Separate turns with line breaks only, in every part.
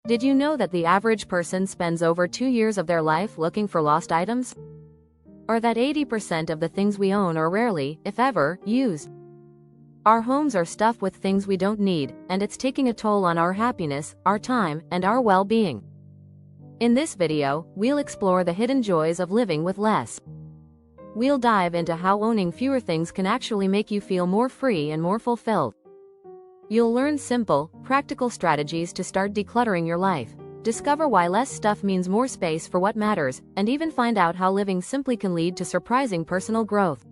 Did you know that the average person spends over 2 years of their life looking for lost items? Or that 80% of the things we own are rarely, if ever, used? Our homes are stuffed with things we don't need, and it's taking a toll on our happiness, our time, and our well-being. In this video, we'll explore the hidden joys of living with less. We'll dive into how owning fewer things can actually make you feel more free and more fulfilled. You'll learn simple, practical strategies to start decluttering your life, discover why less stuff means more space for what matters, and even find out how living simply can lead to surprising personal growth.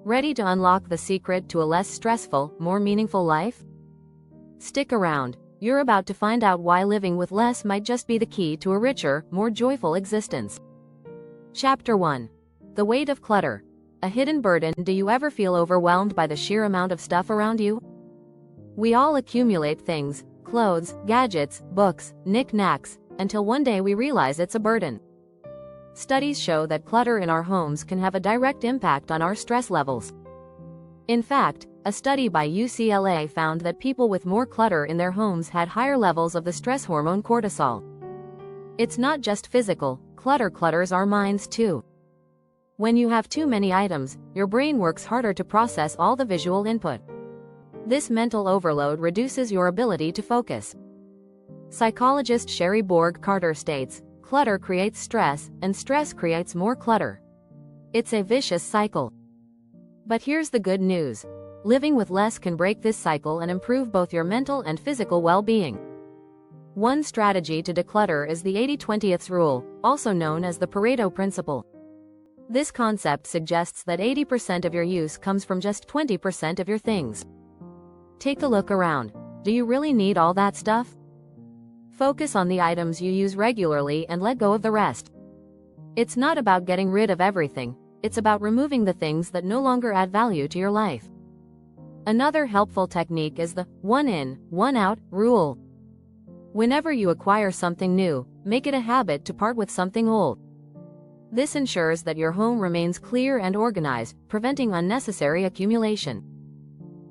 Ready to unlock the secret to a less stressful, more meaningful life? Stick around. You're about to find out why living with less might just be the key to a richer, more joyful existence. Chapter 1. The weight of clutter. A hidden burden. Do you ever feel overwhelmed by the sheer amount of stuff around you? We all accumulate things, clothes, gadgets, books, knickknacks, until one day we realize it's a burden. Studies show that clutter in our homes can have a direct impact on our stress levels. In fact, a study by UCLA found that people with more clutter in their homes had higher levels of the stress hormone cortisol. It's not just physical, clutter clutters our minds too. When you have too many items, your brain works harder to process all the visual input. This mental overload reduces your ability to focus. Psychologist Sherry Borg-Carter states, "Clutter creates stress, and stress creates more clutter. It's a vicious cycle." But here's the good news. Living with less can break this cycle and improve both your mental and physical well-being. One strategy to declutter is the 80-20 rule, also known as the Pareto principle. This concept suggests that 80% of your use comes from just 20% of your things. Take a look around. Do you really need all that stuff? Focus on the items you use regularly and let go of the rest. It's not about getting rid of everything, it's about removing the things that no longer add value to your life. Another helpful technique is the one in, one out rule. Whenever you acquire something new, make it a habit to part with something old. This ensures that your home remains clear and organized, preventing unnecessary accumulation.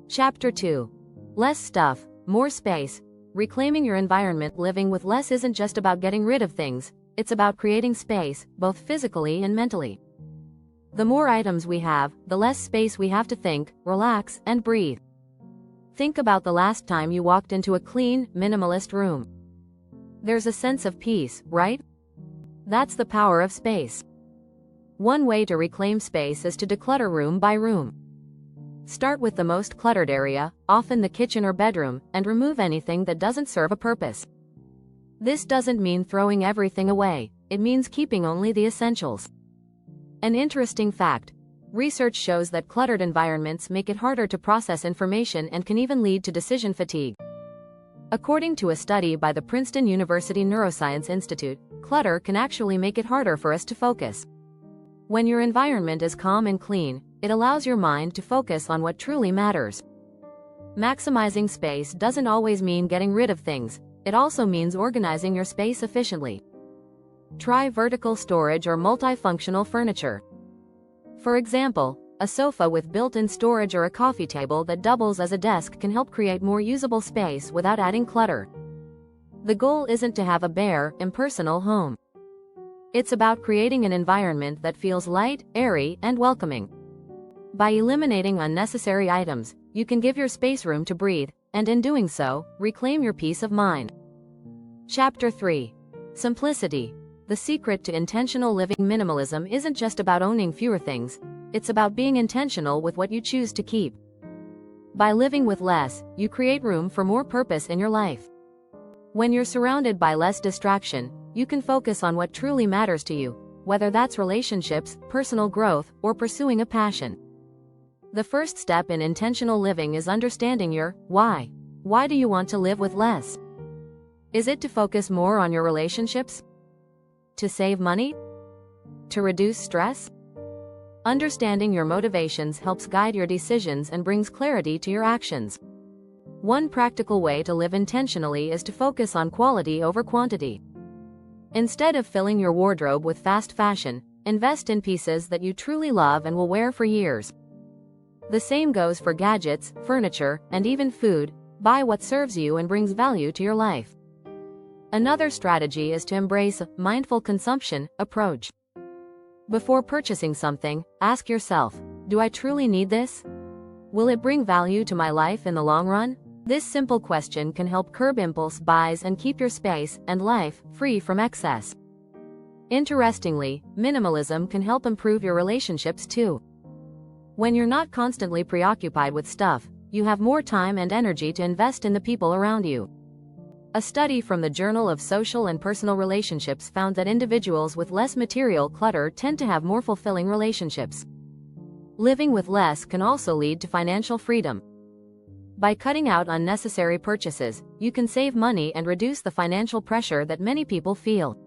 Chapter 2. Less stuff, more space. Reclaiming your environment. Living with less isn't just about getting rid of things, it's about creating space, both physically and mentally. The more items we have, the less space we have to think, relax, and breathe. Think about the last time you walked into a clean, minimalist room. There's a sense of peace, right? That's the power of space. One way to reclaim space is to declutter room by room. Start with the most cluttered area, often the kitchen or bedroom, and remove anything that doesn't serve a purpose. This doesn't mean throwing everything away, it means keeping only the essentials. An interesting fact: research shows that cluttered environments make it harder to process information and can even lead to decision fatigue. According to a study by the Princeton University Neuroscience Institute, clutter can actually make it harder for us to focus. When your environment is calm and clean, it allows your mind to focus on what truly matters. Maximizing space doesn't always mean getting rid of things, it also means organizing your space efficiently. Try vertical storage or multifunctional furniture. For example, a sofa with built-in storage or a coffee table that doubles as a desk can help create more usable space without adding clutter. The goal isn't to have a bare, impersonal home. It's about creating an environment that feels light, airy, and welcoming. By eliminating unnecessary items, you can give your space room to breathe, and in doing so, reclaim your peace of mind. Chapter 3. Simplicity. The secret to intentional living. Minimalism isn't just about owning fewer things, it's about being intentional with what you choose to keep. By living with less, you create room for more purpose in your life. When you're surrounded by less distraction, you can focus on what truly matters to you, whether that's relationships, personal growth, or pursuing a passion. The first step in intentional living is understanding your why. Why do you want to live with less? Is it to focus more on your relationships? To save money? To reduce stress? Understanding your motivations helps guide your decisions and brings clarity to your actions. One practical way to live intentionally is to focus on quality over quantity. Instead of filling your wardrobe with fast fashion, invest in pieces that you truly love and will wear for years. The same goes for gadgets, furniture, and even food. Buy what serves you and brings value to your life. Another strategy is to embrace a mindful consumption approach. Before purchasing something, ask yourself, do I truly need this? Will it bring value to my life in the long run? This simple question can help curb impulse buys and keep your space and life free from excess. Interestingly, minimalism can help improve your relationships too. When you're not constantly preoccupied with stuff, you have more time and energy to invest in the people around you. A study from the Journal of Social and Personal Relationships found that individuals with less material clutter tend to have more fulfilling relationships. Living with less can also lead to financial freedom. By cutting out unnecessary purchases, you can save money and reduce the financial pressure that many people feel.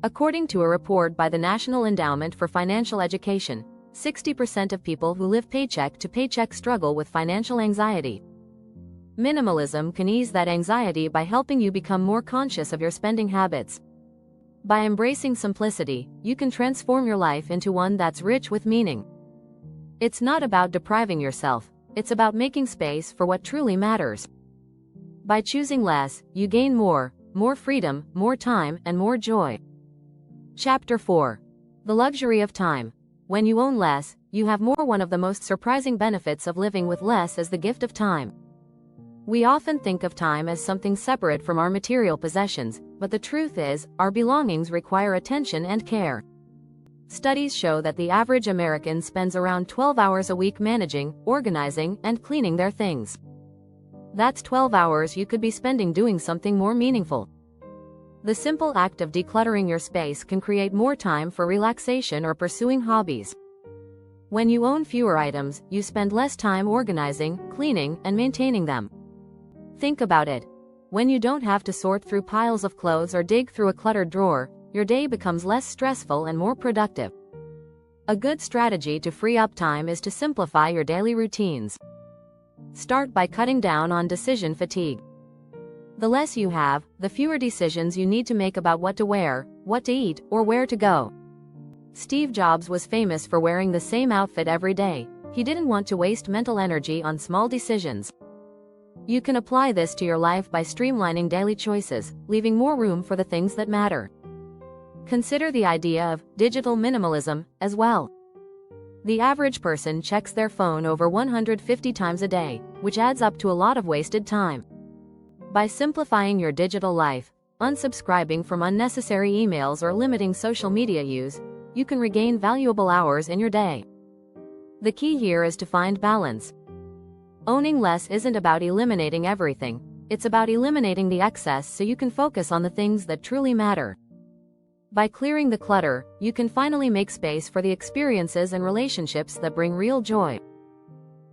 According to a report by the National Endowment for Financial Education, 60% of people who live paycheck to paycheck struggle with financial anxiety. Minimalism can ease that anxiety by helping you become more conscious of your spending habits. By embracing simplicity, you can transform your life into one that's rich with meaning. It's not about depriving yourself, it's about making space for what truly matters. By choosing less, you gain more freedom, more time, and more joy. Chapter 4. The Luxury of Time. When you own less, you have more. One of the most surprising benefits of living with less is the gift of time. We often think of time as something separate from our material possessions, but the truth is, our belongings require attention and care. Studies show that the average American spends around 12 hours a week managing, organizing, and cleaning their things. That's 12 hours you could be spending doing something more meaningful. The simple act of decluttering your space can create more time for relaxation or pursuing hobbies. When you own fewer items, you spend less time organizing, cleaning, and maintaining them. Think about it. When you don't have to sort through piles of clothes or dig through a cluttered drawer, your day becomes less stressful and more productive. A good strategy to free up time is to simplify your daily routines. Start by cutting down on decision fatigue. The less you have, the fewer decisions you need to make about what to wear, what to eat, or where to go. Steve Jobs was famous for wearing the same outfit every day. He didn't want to waste mental energy on small decisions. You can apply this to your life by streamlining daily choices, leaving more room for the things that matter. Consider the idea of digital minimalism as well. The average person checks their phone over 150 times a day, which adds up to a lot of wasted time. By simplifying your digital life, unsubscribing from unnecessary emails or limiting social media use, you can regain valuable hours in your day. The key here is to find balance. Owning less isn't about eliminating everything, it's about eliminating the excess so you can focus on the things that truly matter. By clearing the clutter, you can finally make space for the experiences and relationships that bring real joy.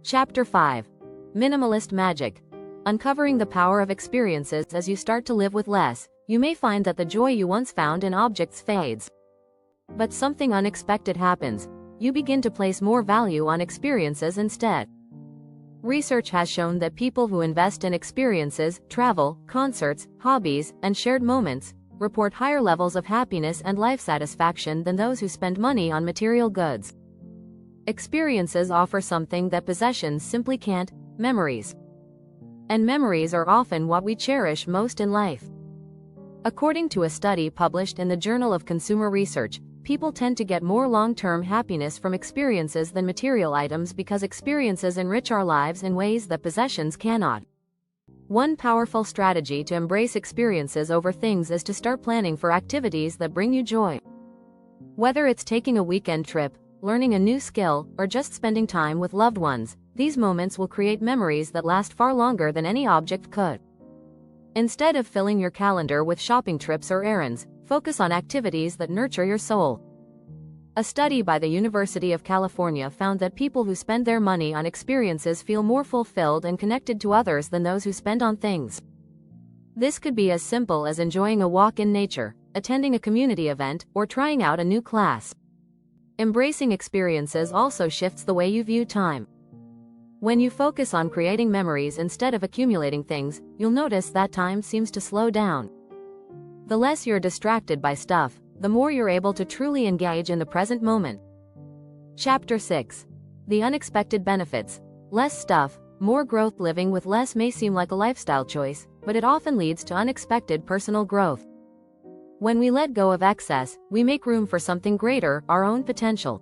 Chapter 5. Minimalist Magic. Uncovering the power of experiences. As you start to live with less, you may find that the joy you once found in objects fades. But something unexpected happens. You begin to place more value on experiences instead. Research has shown that people who invest in experiences, travel, concerts, hobbies, and shared moments, report higher levels of happiness and life satisfaction than those who spend money on material goods. Experiences offer something that possessions simply can't: memories. And memories are often what we cherish most in life. According to a study published in the Journal of Consumer Research, people tend to get more long-term happiness from experiences than material items because experiences enrich our lives in ways that possessions cannot. One powerful strategy to embrace experiences over things is to start planning for activities that bring you joy. Whether it's taking a weekend trip, learning a new skill, or just spending time with loved ones, these moments will create memories that last far longer than any object could. Instead of filling your calendar with shopping trips or errands, focus on activities that nurture your soul. A study by the University of California found that people who spend their money on experiences feel more fulfilled and connected to others than those who spend on things. This could be as simple as enjoying a walk in nature, attending a community event, or trying out a new class. Embracing experiences also shifts the way you view time. When you focus on creating memories instead of accumulating things, you'll notice that time seems to slow down. The less you're distracted by stuff, the more you're able to truly engage in the present moment. Chapter 6. The Unexpected Benefits. Less stuff, More growth. Living with less may seem like a lifestyle choice, but it often leads to unexpected personal growth. When we let go of excess, we make room for something greater, our own potential.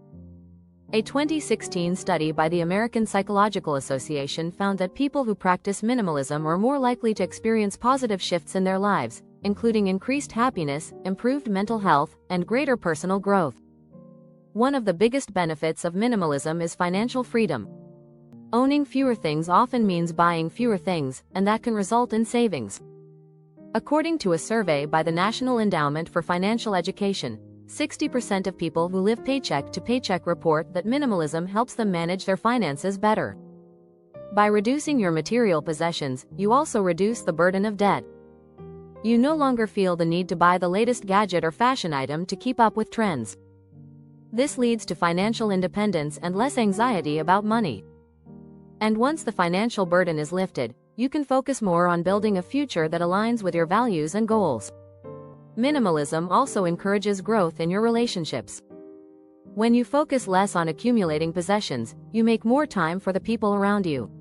A 2016 study by the American Psychological Association found that people who practice minimalism are more likely to experience positive shifts in their lives, including increased happiness, improved mental health, and greater personal growth. One of the biggest benefits of minimalism is financial freedom. Owning fewer things often means buying fewer things, and that can result in savings. According to a survey by the National Endowment for Financial Education, 60% of people who live paycheck to paycheck report that minimalism helps them manage their finances better. By reducing your material possessions, you also reduce the burden of debt. You no longer feel the need to buy the latest gadget or fashion item to keep up with trends. This leads to financial independence and less anxiety about money. And once the financial burden is lifted, you can focus more on building a future that aligns with your values and goals. Minimalism also encourages growth in your relationships. When you focus less on accumulating possessions, you make more time for the people around you.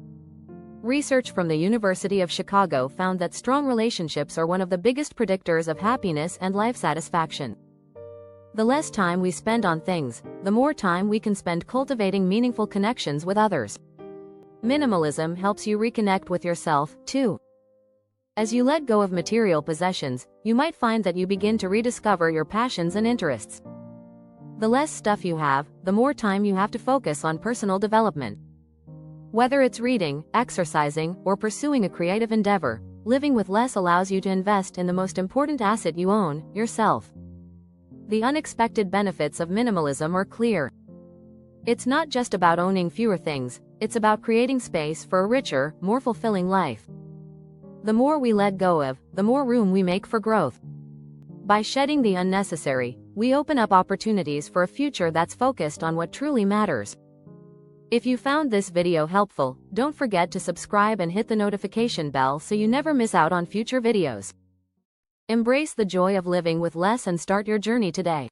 Research from the University of Chicago found that strong relationships are one of the biggest predictors of happiness and life satisfaction. The less time we spend on things, the more time we can spend cultivating meaningful connections with others. Minimalism helps you reconnect with yourself, too. As you let go of material possessions, you might find that you begin to rediscover your passions and interests. The less stuff you have, the more time you have to focus on personal development. Whether it's reading, exercising, or pursuing a creative endeavor, living with less allows you to invest in the most important asset you own, yourself. The unexpected benefits of minimalism are clear. It's not just about owning fewer things, it's about creating space for a richer, more fulfilling life. The more we let go of, the more room we make for growth. By shedding the unnecessary, we open up opportunities for a future that's focused on what truly matters. If you found this video helpful, don't forget to subscribe and hit the notification bell so you never miss out on future videos. Embrace the joy of living with less and start your journey today.